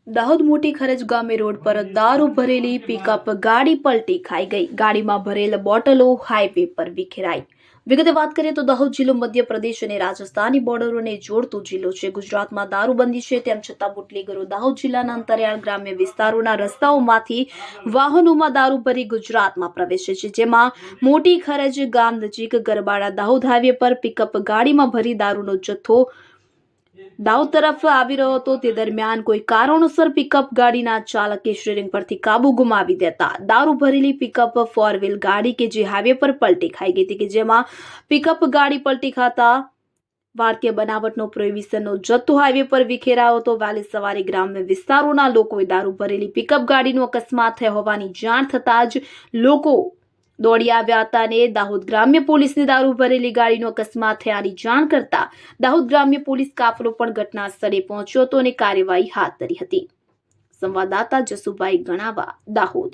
દાહોદ મોટી ખરજ ગામે રોડ પર દારૂ ભરેલી પિકઅપ ગાડી પલટી ખાઈ ગઈ। ગાડીમાં ભરેલ બોટલો હાઈવે પર વિખેરાઈ। વિગતે વાત કરીએ તો દાહોદ જિલ્લો મધ્યપ્રદેશ અને રાજસ્થાનની બોર્ડરોને જોડતો જિલ્લો છે। ગુજરાતમાં દારૂબંધી છે, તેમ છતાં બુટલેગરો દાહોદ જિલ્લાના અંતરિયાળ ગ્રામ્ય વિસ્તારોના રસ્તાઓમાંથી વાહનોમાં દારૂ ભરી ગુજરાતમાં પ્રવેશે છે। જેમાં મોટી ખરજ ગામ નજીક ગરબાડા દાહોદ હાઈવે પર પિકઅપ ગાડીમાં ભરી દારૂનો જથ્થો દાહોદ તરફ આવી રહ્યો હતો। તે દરમિયાન કોઈ કારણોસર પિકઅપ ગાડીના ચાલકે સ્ટીયરિંગ પરથી કાબુ ગુમાવી દેતા દારૂ ભરેલી પિકઅપ ફોર વ્હીલ ગાડી કે જે હાઈવે પર પલટી ખાઈ ગઈ હતી, કે જેમાં પિકઅપ ગાડી પલટી ખાતા ભારતીય બનાવટનો પ્રોહિબિશનનો જથ્થો હાઈવે પર વિખેરાયો હતો। વહેલી સવારે ગ્રામ્ય વિસ્તારોના લોકોએ દારૂ ભરેલી પિકઅપ ગાડીનો અકસ્માત થયો હોવાની જાણ થતાં જ લોકો દોડી આવ્યા હતા અને દાહોદ ગ્રામ્ય પોલીસને દારૂ ભરેલી ગાડીનો અકસ્માત થયાની જાણ કરતા દાહોદ ગ્રામ્ય પોલીસ કાફલો પણ ઘટના સ્થળે પહોંચ્યો હતો અને કાર્યવાહી હાથ ધરી હતી। સંવાદદાતા જસુભાઈ ગણાવા, દાહોદ।